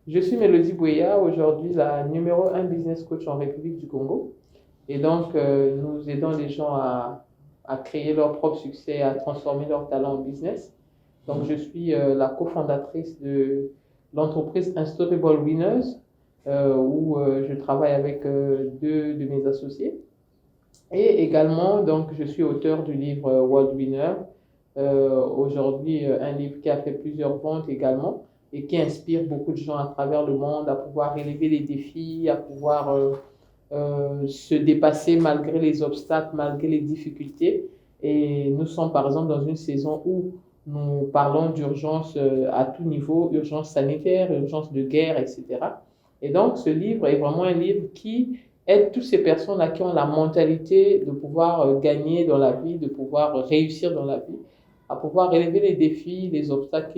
Je suis Mélodie Bouya, aujourd'hui la numéro un business coach en République du Congo. Et donc, nous aidons les gens à créer leur propre succès, à transformer leur talent en business. Donc, je suis la cofondatrice de l'entreprise Unstoppable Winners, où je travaille avec deux de mes associés. Et également, donc, je suis auteur du livre World Winner. Aujourd'hui, un livre qui a fait plusieurs ventes également et qui inspire beaucoup de gens à travers le monde à pouvoir relever les défis, à pouvoir se dépasser malgré les obstacles, malgré les difficultés. Et nous sommes par exemple dans une saison où nous parlons d'urgence à tout niveau, urgence sanitaire, urgence de guerre, etc. Et donc ce livre est vraiment un livre qui aide toutes ces personnes-là qui ont la mentalité de pouvoir gagner dans la vie, de pouvoir réussir dans la vie, à pouvoir relever les défis, les obstacles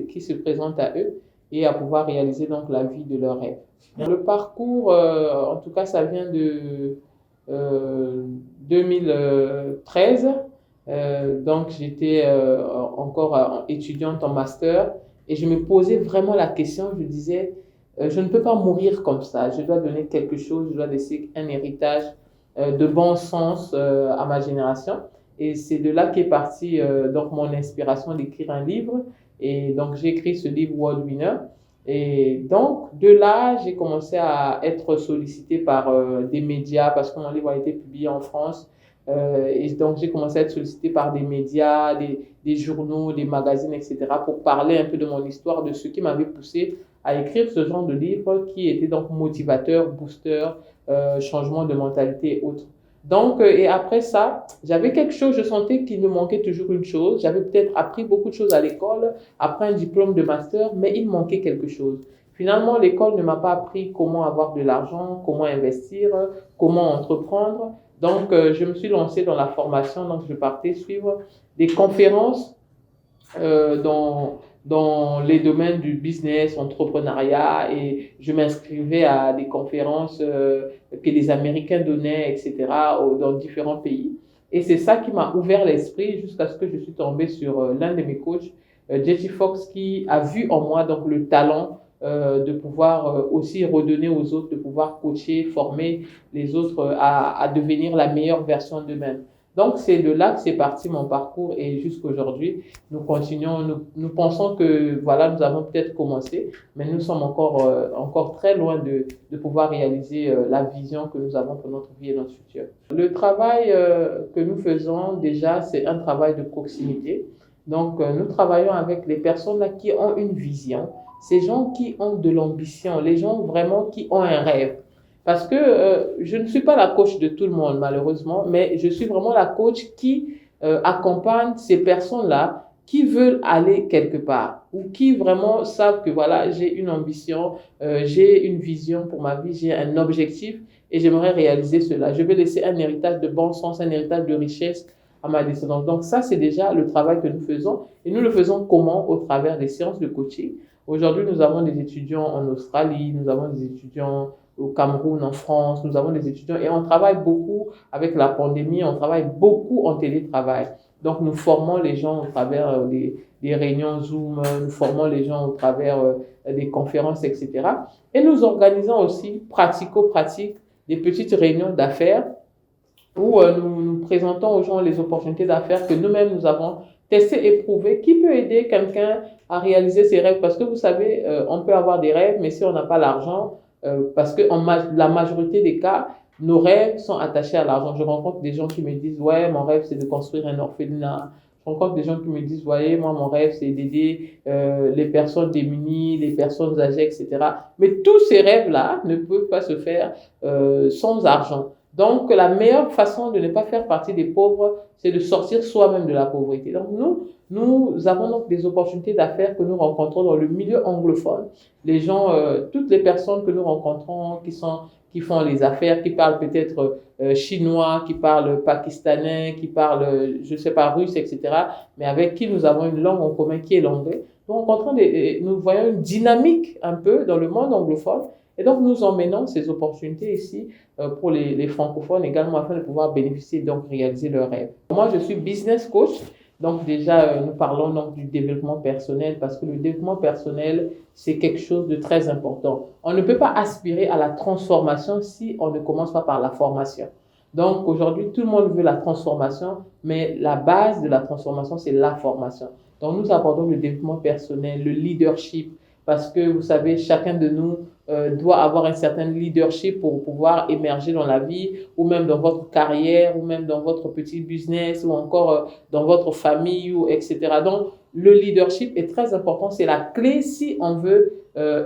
qui se présentent à eux et à pouvoir réaliser donc la vie de leurs rêves. Le parcours, en tout cas, ça vient de 2013. Donc, j'étais encore étudiante en master et je me posais vraiment la question. Je disais, je ne peux pas mourir comme ça. Je dois donner quelque chose, je dois laisser un héritage de bon sens à ma génération. Et c'est de là qu'est partie donc mon inspiration d'écrire un livre. Et donc, j'ai écrit ce livre World Winner. Et donc, de là, j'ai commencé à être sollicité par des médias parce que mon livre a été publié en France. Et donc, j'ai commencé à être sollicité par des médias, des journaux, des magazines, etc. pour parler un peu de mon histoire, de ce qui m'avait poussé à écrire ce genre de livre qui était donc motivateur, booster, changement de mentalité et autres. Donc, et après ça, j'avais quelque chose, je sentais qu'il me manquait toujours une chose. J'avais peut-être appris beaucoup de choses à l'école, après un diplôme de master, mais il manquait quelque chose. Finalement, l'école ne m'a pas appris comment avoir de l'argent, comment investir, comment entreprendre. Donc, je me suis lancée dans la formation. Donc, je partais suivre des conférences dans les domaines du business, entrepreneuriat, et je m'inscrivais à des conférences que les Américains donnaient, etc., dans différents pays. Et c'est ça qui m'a ouvert l'esprit jusqu'à ce que je suis tombée sur l'un de mes coachs, Jessie Fox, qui a vu en moi donc le talent de pouvoir aussi redonner aux autres, de pouvoir coacher, former les autres à devenir la meilleure version d'eux-mêmes. Donc, c'est de là que c'est parti mon parcours et jusqu'aujourd'hui, nous continuons, nous pensons que voilà, nous avons peut-être commencé, mais nous sommes encore très loin de pouvoir réaliser la vision que nous avons pour notre vie et notre futur. Le travail que nous faisons déjà, c'est un travail de proximité. Donc, nous travaillons avec les personnes là qui ont une vision, ces gens qui ont de l'ambition, les gens vraiment qui ont un rêve. Parce que je ne suis pas la coach de tout le monde, malheureusement, mais je suis vraiment la coach qui accompagne ces personnes-là qui veulent aller quelque part ou qui vraiment savent que voilà, j'ai une ambition, j'ai une vision pour ma vie, j'ai un objectif et j'aimerais réaliser cela. Je vais laisser un héritage de bon sens, un héritage de richesse à ma descendance. Donc ça, c'est déjà le travail que nous faisons et nous le faisons comment? Au travers des séances de coaching. Aujourd'hui, nous avons des étudiants en Australie, nous avons des étudiants au Cameroun, en France, nous avons des étudiants et on travaille beaucoup avec la pandémie, on travaille beaucoup en télétravail. Donc, nous formons les gens au travers des réunions Zoom, nous formons les gens au travers des conférences, etc. Et nous organisons aussi pratico-pratique des petites réunions d'affaires où nous présentons aux gens les opportunités d'affaires que nous-mêmes nous avons testées et prouvées, qui peut aider quelqu'un à réaliser ses rêves. Parce que vous savez, on peut avoir des rêves, mais si on n'a pas l'argent, parce que la majorité des cas, nos rêves sont attachés à l'argent. Je rencontre des gens qui me disent, ouais, mon rêve, c'est de construire un orphelinat. Je rencontre des gens qui me disent, voyez, moi, mon rêve, c'est d'aider les personnes démunies, les personnes âgées, etc. Mais tous ces rêves-là ne peuvent pas se faire sans argent. Donc, la meilleure façon de ne pas faire partie des pauvres, c'est de sortir soi-même de la pauvreté. Donc, nous avons donc des opportunités d'affaires que nous rencontrons dans le milieu anglophone. Les gens, toutes les personnes que nous rencontrons qui font les affaires, qui parlent peut-être chinois, qui parlent pakistanais, qui parlent, je ne sais pas, russe, etc., mais avec qui nous avons une langue en commun qui est l'anglais. Donc, nous voyons une dynamique un peu dans le monde anglophone. Et donc, nous emmenons ces opportunités ici pour les francophones également afin de pouvoir bénéficier, donc réaliser leurs rêves. Moi, je suis business coach Donc déjà, nous parlons donc du développement personnel parce que le développement personnel, c'est quelque chose de très important. On ne peut pas aspirer à la transformation si on ne commence pas par la formation. Donc aujourd'hui, tout le monde veut la transformation, mais la base de la transformation, c'est la formation. Donc nous abordons le développement personnel, le leadership, parce que vous savez, chacun de nous doit avoir un certain leadership pour pouvoir émerger dans la vie, ou même dans votre carrière, ou même dans votre petit business, ou encore dans votre famille, ou etc. Donc, le leadership est très important, c'est la clé si on veut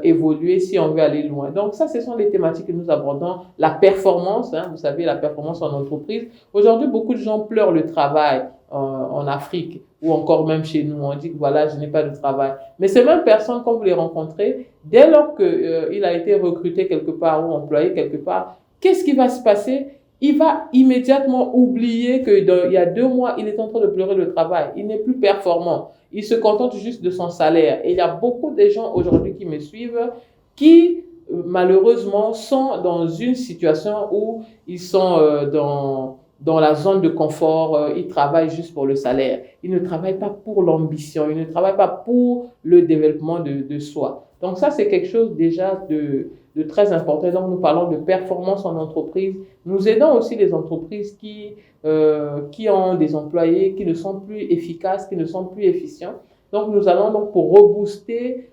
évoluer, si on veut aller loin. Donc, ça, ce sont les thématiques que nous abordons. La performance, hein, vous savez, la performance en entreprise. Aujourd'hui, beaucoup de gens pleurent le travail en Afrique, ou encore même chez nous. On dit que voilà, je n'ai pas de travail. Mais ces mêmes personnes, quand vous les rencontrez, dès lors qu'il a été recruté quelque part ou employé quelque part, qu'est-ce qui va se passer? Il va immédiatement oublier qu'il y a 2 mois, il est en train de pleurer le travail. Il n'est plus performant. Il se contente juste de son salaire. Et il y a beaucoup de gens aujourd'hui qui me suivent qui, malheureusement, sont dans une situation où ils sont dans la zone de confort, ils travaillent juste pour le salaire. Ils ne travaillent pas pour l'ambition, ils ne travaillent pas pour le développement de soi. Donc ça, c'est quelque chose déjà de très important. Donc nous parlons de performance en entreprise. Nous aidons aussi les entreprises qui ont des employés qui ne sont plus efficaces, qui ne sont plus efficients. Donc nous allons donc pour rebooster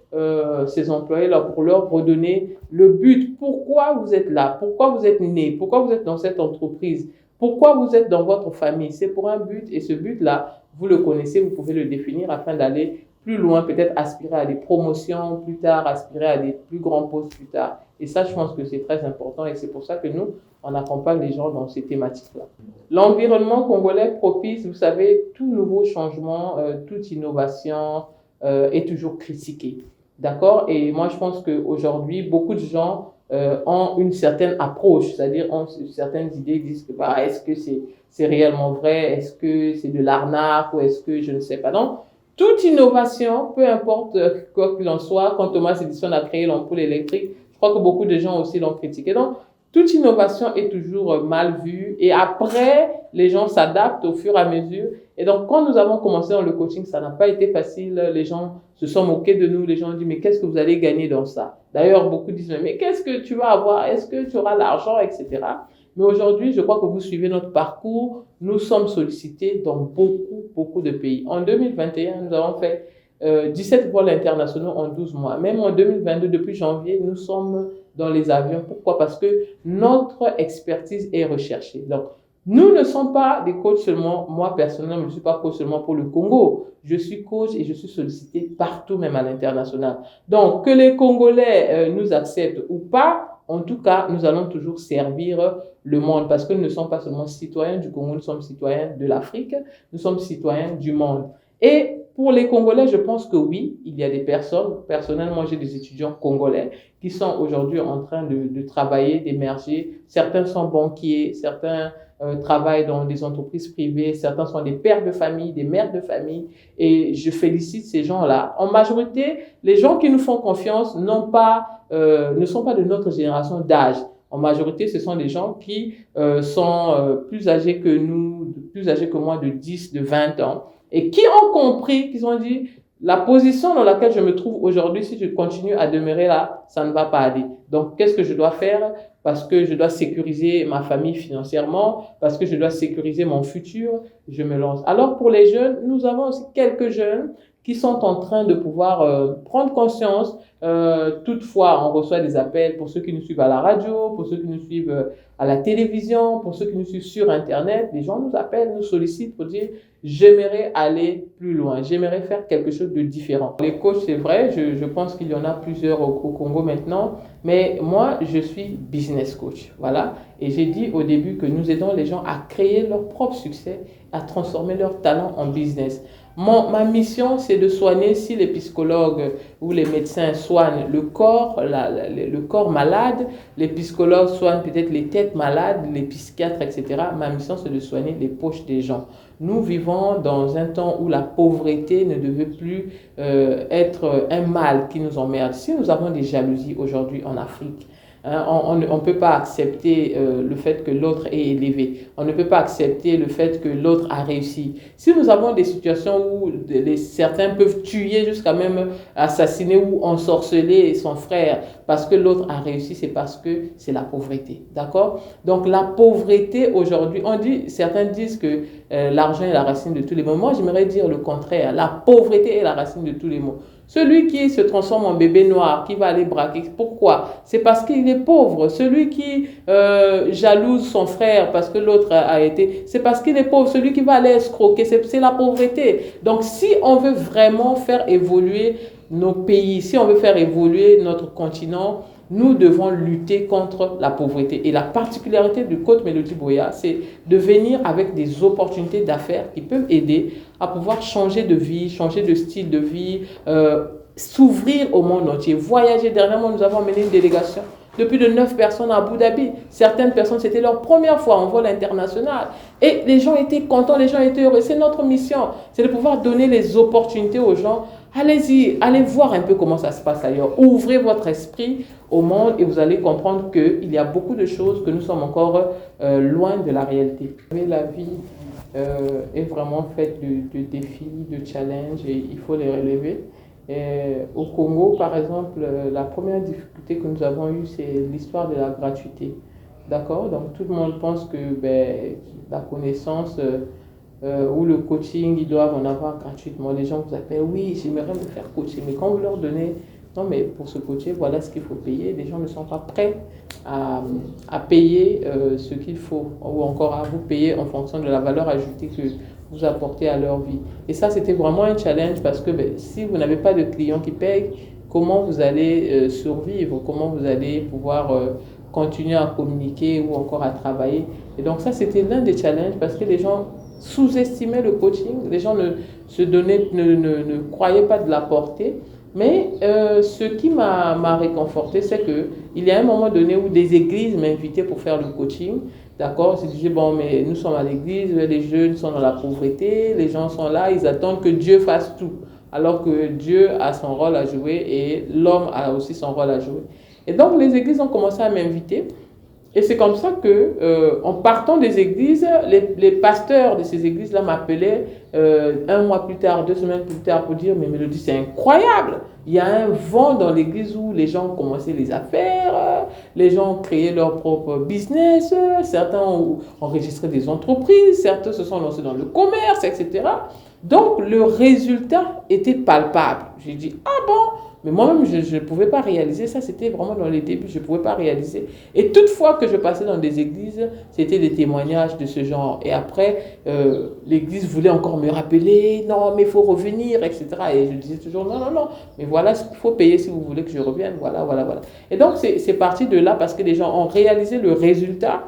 ces employés-là, pour leur redonner le but. Pourquoi vous êtes là? Pourquoi vous êtes né? Pourquoi vous êtes dans cette entreprise? Pourquoi vous êtes dans votre famille? C'est pour un but et ce but-là, vous le connaissez, vous pouvez le définir afin d'aller plus loin, peut-être aspirer à des promotions plus tard, aspirer à des plus grands postes plus tard. Et ça, je pense que c'est très important et c'est pour ça que nous, on accompagne les gens dans ces thématiques-là. L'environnement congolais propice, vous savez, tout nouveau changement, toute innovation est toujours critiquée. D'accord? Et moi, je pense qu'aujourd'hui, beaucoup de gens ont une certaine approche, c'est-à-dire ont certaines idées, disent que bah, est-ce que c'est réellement vrai, est-ce que c'est de l'arnaque ou est-ce que je ne sais pas. Donc, toute innovation, peu importe quoi qu'il en soit, quand Thomas Edison a créé l'ampoule électrique, je crois que beaucoup de gens aussi l'ont critiqué. Donc, toute innovation est toujours mal vue et après, les gens s'adaptent au fur et à mesure. Et donc, quand nous avons commencé dans le coaching, ça n'a pas été facile. Les gens se sont moqués de nous. Les gens ont dit, mais qu'est-ce que vous allez gagner dans ça? D'ailleurs, beaucoup disent, mais qu'est-ce que tu vas avoir? Est-ce que tu auras l'argent, etc. Mais aujourd'hui, je crois que vous suivez notre parcours. Nous sommes sollicités dans beaucoup de pays. En 2021, nous avons fait 17 vols internationaux en 12 mois. Même en 2022, depuis janvier, nous sommes dans les avions. Pourquoi? Parce que notre expertise est recherchée. Donc, nous ne sommes pas des coachs seulement, moi personnellement, je ne suis pas coach seulement pour le Congo. Je suis coach et je suis sollicité partout, même à l'international. Donc, que les Congolais nous acceptent ou pas, en tout cas, nous allons toujours servir le monde parce que nous ne sommes pas seulement citoyens du Congo, nous sommes citoyens de l'Afrique, nous sommes citoyens du monde. Et pour les Congolais, je pense que oui, il y a des personnes, personnellement j'ai des étudiants congolais qui sont aujourd'hui en train de travailler, d'émerger. Certains sont banquiers, certains travaillent dans des entreprises privées, certains sont des pères de famille, des mères de famille et je félicite ces gens-là. En majorité, les gens qui nous font confiance ne sont pas de notre génération d'âge. En majorité, ce sont des gens qui sont plus âgés que nous, plus âgés que moi de 10, de 20 ans et qui ont compris, qui ont dit, la position dans laquelle je me trouve aujourd'hui, si je continue à demeurer là, ça ne va pas aller. Donc, qu'est-ce que je dois faire? Parce que je dois sécuriser ma famille financièrement, parce que je dois sécuriser mon futur, je me lance. Alors, pour les jeunes, nous avons aussi quelques jeunes qui sont en train de pouvoir prendre conscience. Toutefois, on reçoit des appels pour ceux qui nous suivent à la radio, pour ceux qui nous suivent à la télévision, pour ceux qui nous suivent sur Internet. Les gens nous appellent, nous sollicitent pour dire « j'aimerais aller plus loin, j'aimerais faire quelque chose de différent ». Les coachs, c'est vrai, je pense qu'il y en a plusieurs au Congo maintenant, mais moi, je suis business coach. Voilà. Et j'ai dit au début que nous aidons les gens à créer leur propre succès, à transformer leur talent en business. Ma mission, c'est de soigner, si les psychologues ou les médecins soignent le corps, le corps malade, les psychologues soignent peut-être les têtes malades, les psychiatres, etc. Ma mission, c'est de soigner les poches des gens. Nous vivons dans un temps où la pauvreté ne devait plus être un mal qui nous emmerde. Si nous avons des jalousies aujourd'hui en Afrique, Hein. On ne peut pas accepter le fait que l'autre est élevé. On ne peut pas accepter le fait que l'autre a réussi. Si nous avons des situations où certains peuvent tuer jusqu'à même assassiner ou ensorceler son frère parce que l'autre a réussi, c'est parce que c'est la pauvreté. D'accord? Donc la pauvreté aujourd'hui, certains disent que l'argent est la racine de tous les maux. Moi, j'aimerais dire le contraire. La pauvreté est la racine de tous les maux. Celui qui se transforme en bébé noir, qui va aller braquer, pourquoi? C'est parce qu'il est pauvre. Celui qui jalouse son frère parce que l'autre a été, c'est parce qu'il est pauvre. Celui qui va aller escroquer, c'est la pauvreté. Donc si on veut vraiment faire évoluer nos pays, si on veut faire évoluer notre continent, nous devons lutter contre la pauvreté. Et la particularité du Côte Mélodie Boya, c'est de venir avec des opportunités d'affaires qui peuvent aider à pouvoir changer de vie, changer de style de vie, s'ouvrir au monde entier, voyager. Dernièrement, nous avons mené une délégation de plus de 9 personnes à Abu Dhabi. Certaines personnes, c'était leur première fois en vol international. Et les gens étaient contents, les gens étaient heureux. C'est notre mission, c'est de pouvoir donner les opportunités aux gens. Allez-y, allez voir un peu comment ça se passe ailleurs. Ouvrez votre esprit au monde et vous allez comprendre qu'il y a beaucoup de choses que nous sommes encore loin de la réalité. La vie est vraiment faite de défis, de challenges et il faut les relever. Au Congo, par exemple, la première difficulté que nous avons eue, c'est l'histoire de la gratuité. D'accord? Donc tout le monde pense que la connaissance ou le coaching, ils doivent en avoir gratuitement. Les gens vous appellent, oui, j'aimerais me faire coacher. Mais quand vous leur donnez, non, mais pour se coacher, voilà ce qu'il faut payer, les gens ne sont pas prêts à payer ce qu'il faut, ou encore à vous payer en fonction de la valeur ajoutée que vous apportez à leur vie. Et ça, c'était vraiment un challenge parce que si vous n'avez pas de clients qui payent, comment vous allez survivre, comment vous allez pouvoir continuer à communiquer ou encore à travailler. Et donc ça, c'était l'un des challenges parce que les gens sous-estimaient le coaching, les gens ne croyaient pas de la portée. Mais ce qui m'a réconforté, c'est qu'il y a un moment donné où des églises m'invitaient pour faire le coaching. D'accord? Je disais, bon, mais nous sommes à l'église, les jeunes sont dans la pauvreté, les gens sont là, ils attendent que Dieu fasse tout. Alors que Dieu a son rôle à jouer et l'homme a aussi son rôle à jouer. Et donc, les églises ont commencé à m'inviter. Et c'est comme ça que, en partant des églises, les pasteurs de ces églises-là m'appelaient un mois plus tard, 2 semaines plus tard pour dire, mais Mélodie, c'est incroyable. Il y a un vent dans l'église où les gens ont commencé les affaires, les gens ont créé leur propre business, certains ont enregistré des entreprises, certains se sont lancés dans le commerce, etc. Donc, le résultat était palpable. J'ai dit, ah bon? Mais moi-même, je ne pouvais pas réaliser ça. C'était vraiment dans les débuts, je ne pouvais pas réaliser. Et toutefois que je passais dans des églises, c'était des témoignages de ce genre. Et après, l'église voulait encore me rappeler, non, mais il faut revenir, etc. Et je disais toujours, non, non, non, mais voilà ce qu'il faut payer si vous voulez que je revienne. Voilà, voilà, voilà. Et donc, c'est parti de là parce que les gens ont réalisé le résultat,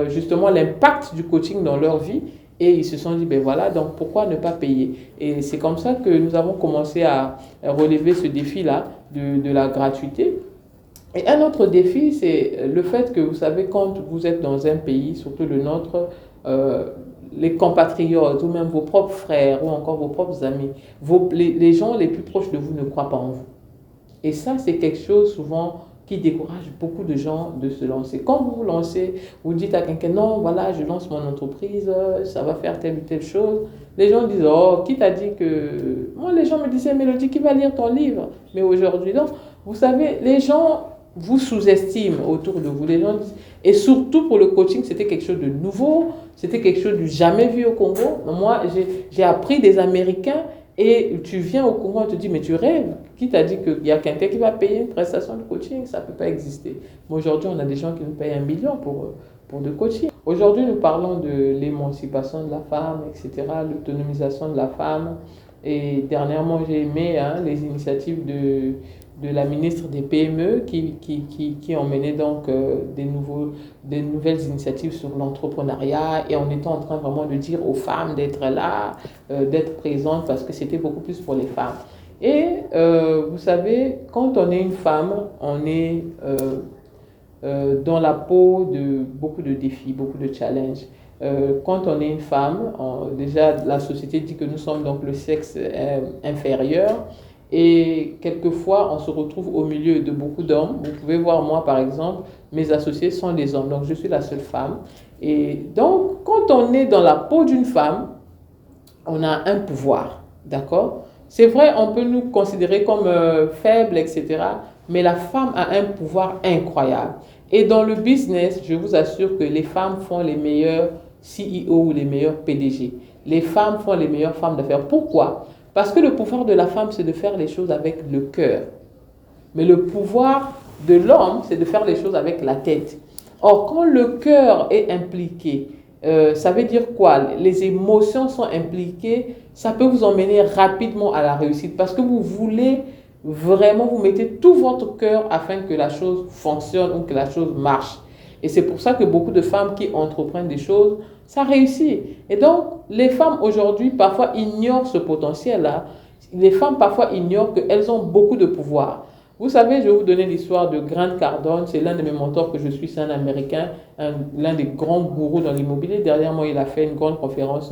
justement, l'impact du coaching dans leur vie. Et ils se sont dit, ben voilà, donc pourquoi ne pas payer? Et c'est comme ça que nous avons commencé à relever ce défi-là de la gratuité. Et un autre défi, c'est le fait que, vous savez, quand vous êtes dans un pays, surtout le nôtre, les compatriotes ou même vos propres frères ou encore vos propres amis, les gens les plus proches de vous ne croient pas en vous. Et ça, c'est quelque chose souvent qui décourage beaucoup de gens de se lancer. Quand vous vous lancez, vous dites à quelqu'un, non, voilà, je lance mon entreprise, ça va faire telle ou telle chose. Les gens disent, oh, qui t'a dit que... Moi, les gens me disaient, Mélodie, qui va lire ton livre? Mais aujourd'hui, donc, vous savez, les gens vous sous-estiment autour de vous. Les gens disent... Et surtout pour le coaching, c'était quelque chose de nouveau, c'était quelque chose de jamais vu au Congo. Moi, j'ai appris des Américains. Et tu viens au Congo, on te dit, mais tu rêves. Qui t'a dit qu'il y a quelqu'un qui va payer une prestation de coaching? Ça ne peut pas exister. Mais aujourd'hui, on a des gens qui nous payent 1 million pour de coaching. Aujourd'hui, nous parlons de l'émancipation de la femme, etc., l'autonomisation de la femme. Et dernièrement, j'ai aimé les initiatives de la ministre des PME qui ont mené donc des nouvelles initiatives sur l'entrepreneuriat et on était en train vraiment de dire aux femmes d'être là, d'être présentes parce que c'était beaucoup plus pour les femmes. Et vous savez, quand on est une femme, on est dans la peau de beaucoup de défis, beaucoup de challenges. Quand on est une femme, déjà la société dit que nous sommes donc le sexe inférieur. Et quelquefois, on se retrouve au milieu de beaucoup d'hommes. Vous pouvez voir, moi, par exemple, mes associés sont des hommes, donc je suis la seule femme. Et donc, quand on est dans la peau d'une femme, on a un pouvoir, d'accord? C'est vrai, on peut nous considérer comme faibles, etc. Mais la femme a un pouvoir incroyable. Et dans le business, je vous assure que les femmes font les meilleurs CEO ou les meilleurs PDG. Les femmes font les meilleures femmes d'affaires. Pourquoi? Parce que le pouvoir de la femme, c'est de faire les choses avec le cœur. Mais le pouvoir de l'homme, c'est de faire les choses avec la tête. Or, quand le cœur est impliqué, ça veut dire quoi? Les émotions sont impliquées, ça peut vous emmener rapidement à la réussite parce que vous voulez vraiment, vous mettez tout votre cœur afin que la chose fonctionne ou que la chose marche. Et c'est pour ça que beaucoup de femmes qui entreprennent des choses, ça réussit. Et donc, les femmes aujourd'hui, parfois, ignorent ce potentiel-là. Les femmes, parfois, ignorent qu'elles ont beaucoup de pouvoir. Vous savez, je vais vous donner l'histoire de Grant Cardone. C'est l'un de mes mentors que je suis, c'est un Américain, l'un des grands gourous dans l'immobilier. Dernièrement, il a fait une grande conférence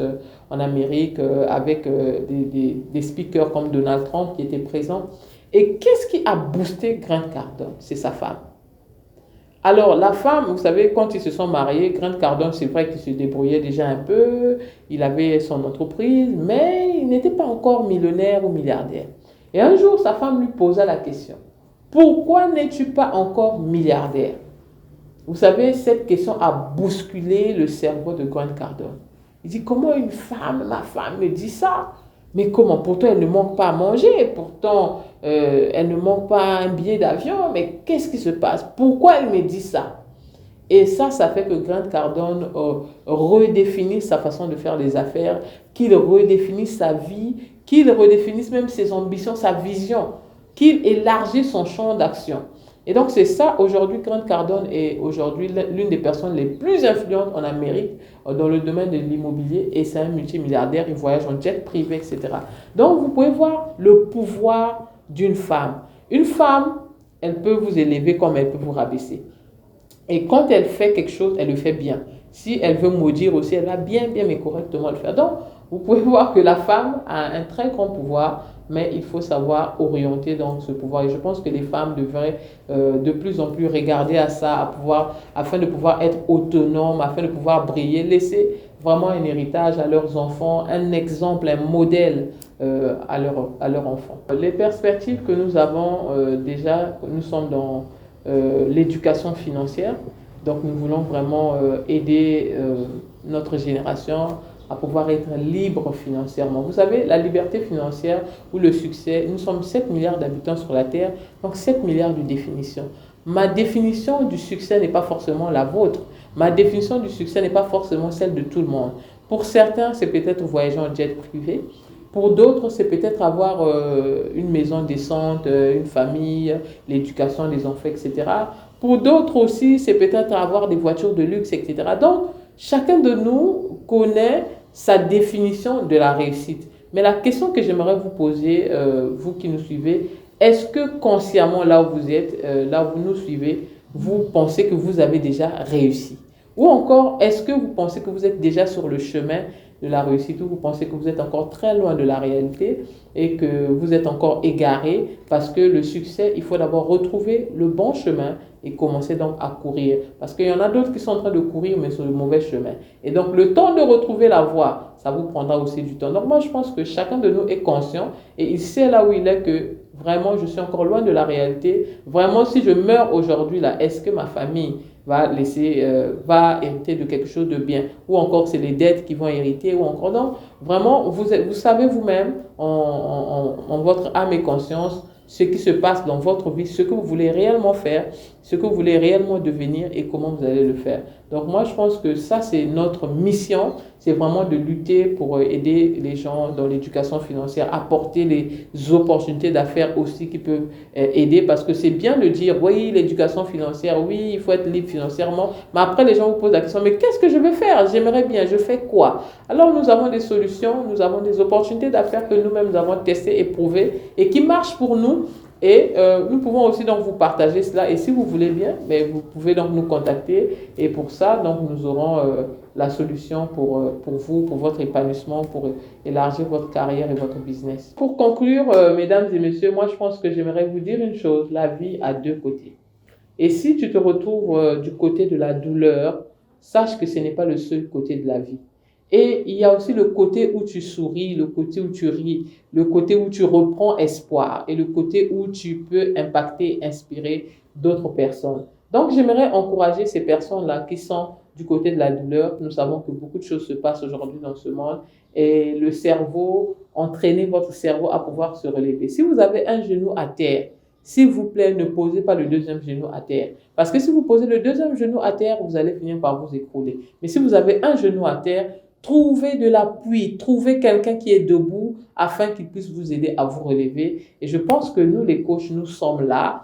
en Amérique avec des speakers comme Donald Trump qui étaient présents. Et qu'est-ce qui a boosté Grant Cardone? C'est sa femme. Alors, la femme, vous savez, quand ils se sont mariés, Grant Cardone, c'est vrai qu'il se débrouillait déjà un peu, il avait son entreprise, mais il n'était pas encore millionnaire ou milliardaire. Et un jour, sa femme lui posa la question, pourquoi n'es-tu pas encore milliardaire? Vous savez, cette question a bousculé le cerveau de Grant Cardone. Il dit, comment une femme, ma femme me dit ça? Mais comment? Pourtant, elle ne manque pas à manger, pourtant, elle ne manque pas un billet d'avion, mais qu'est-ce qui se passe? Pourquoi elle me dit ça? Et ça fait que Grant Cardone redéfinisse sa façon de faire les affaires, qu'il redéfinisse sa vie, qu'il redéfinisse même ses ambitions, sa vision, qu'il élargisse son champ d'action. Et donc c'est ça, aujourd'hui, Grant Cardone est aujourd'hui l'une des personnes les plus influentes en Amérique dans le domaine de l'immobilier et c'est un multimilliardaire, il voyage en jet privé, etc. Donc vous pouvez voir le pouvoir d'une femme. Une femme, elle peut vous élever comme elle peut vous rabaisser. Et quand elle fait quelque chose, elle le fait bien. Si elle veut maudire aussi, elle va bien, mais correctement le faire. Donc, vous pouvez voir que la femme a un très grand pouvoir, mais il faut savoir orienter donc ce pouvoir. Et je pense que les femmes devraient de plus en plus regarder à ça, afin de pouvoir être autonomes, afin de pouvoir briller, laisser vraiment un héritage à leurs enfants, un exemple, un modèle à leurs enfants. Les perspectives que nous avons déjà, nous sommes dans l'éducation financière. Donc nous voulons vraiment aider notre génération à pouvoir être libre financièrement. Vous savez, la liberté financière ou le succès, nous sommes 7 milliards d'habitants sur la Terre, donc 7 milliards de définitions. Ma définition du succès n'est pas forcément la vôtre. Ma définition du succès n'est pas forcément celle de tout le monde. Pour certains, c'est peut-être voyager en jet privé. Pour d'autres, c'est peut-être avoir une maison décente, une famille, l'éducation des enfants, etc. Pour d'autres aussi, c'est peut-être avoir des voitures de luxe, etc. Donc, chacun de nous connaît sa définition de la réussite. Mais la question que j'aimerais vous poser, vous qui nous suivez, est-ce que consciemment, là où vous êtes, là où vous nous suivez, vous pensez que vous avez déjà réussi? Ou encore, est-ce que vous pensez que vous êtes déjà sur le chemin de la réussite ou vous pensez que vous êtes encore très loin de la réalité et que vous êtes encore égaré parce que le succès, il faut d'abord retrouver le bon chemin et commencer donc à courir. Parce qu'il y en a d'autres qui sont en train de courir mais sur le mauvais chemin. Et donc le temps de retrouver la voie, ça vous prendra aussi du temps. Donc moi je pense que chacun de nous est conscient et il sait là où il est que vraiment je suis encore loin de la réalité. Vraiment si je meurs aujourd'hui là, est-ce que ma famille va hériter de quelque chose de bien, ou encore c'est les dettes qui vont hériter, ou encore non, vraiment vous savez vous-même en votre âme et conscience ce qui se passe dans votre vie, ce que vous voulez réellement faire, ce que vous voulez réellement devenir et comment vous allez le faire. Donc moi je pense que ça c'est notre mission, c'est vraiment de lutter pour aider les gens dans l'éducation financière, apporter les opportunités d'affaires aussi qui peuvent aider, parce que c'est bien de dire oui l'éducation financière, oui il faut être libre financièrement, mais après les gens vous posent la question mais qu'est-ce que je veux faire? J'aimerais bien, je fais quoi? Alors nous avons des solutions, nous avons des opportunités d'affaires que nous-mêmes nous avons testées, éprouvées et qui marchent pour nous. Et nous pouvons aussi donc vous partager cela. Et si vous voulez bien, mais vous pouvez donc nous contacter. Et pour ça, donc, nous aurons la solution pour vous, pour votre épanouissement, pour élargir votre carrière et votre business. Pour conclure, mesdames et messieurs, moi, je pense que j'aimerais vous dire une chose. La vie a deux côtés. Et si tu te retrouves du côté de la douleur, sache que ce n'est pas le seul côté de la vie. Et il y a aussi le côté où tu souris, le côté où tu ris, le côté où tu reprends espoir et le côté où tu peux impacter, inspirer d'autres personnes. Donc, j'aimerais encourager ces personnes-là qui sont du côté de la douleur. Nous savons que beaucoup de choses se passent aujourd'hui dans ce monde et le cerveau, entraînez votre cerveau à pouvoir se relever. Si vous avez un genou à terre, s'il vous plaît, ne posez pas le deuxième genou à terre. Parce que si vous posez le deuxième genou à terre, vous allez finir par vous écrouler. Mais si vous avez un genou à terre, trouvez de l'appui, trouvez quelqu'un qui est debout afin qu'il puisse vous aider à vous relever. Et je pense que nous, les coachs, nous sommes là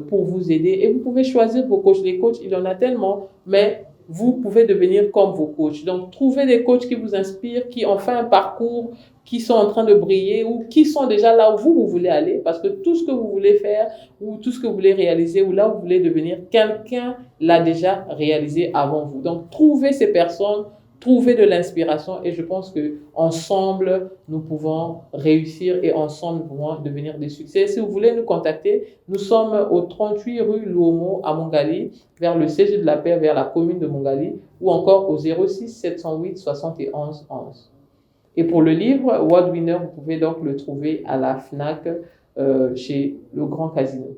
pour vous aider. Et vous pouvez choisir vos coachs. Les coachs, il y en a tellement, mais vous pouvez devenir comme vos coachs. Donc, trouvez des coachs qui vous inspirent, qui ont fait un parcours, qui sont en train de briller ou qui sont déjà là où vous voulez aller. Parce que tout ce que vous voulez faire ou tout ce que vous voulez réaliser ou là où vous voulez devenir, quelqu'un l'a déjà réalisé avant vous. Donc, trouvez ces personnes, trouver de l'inspiration et je pense que ensemble nous pouvons réussir et ensemble nous pouvons devenir des succès. Si vous voulez nous contacter, nous sommes au 38 rue Luomo à Mongali, vers le CG de la Paix, vers la commune de Mongali, ou encore au 06 708 71 11. Et pour le livre World Winner, vous pouvez donc le trouver à la FNAC chez Le Grand Casino.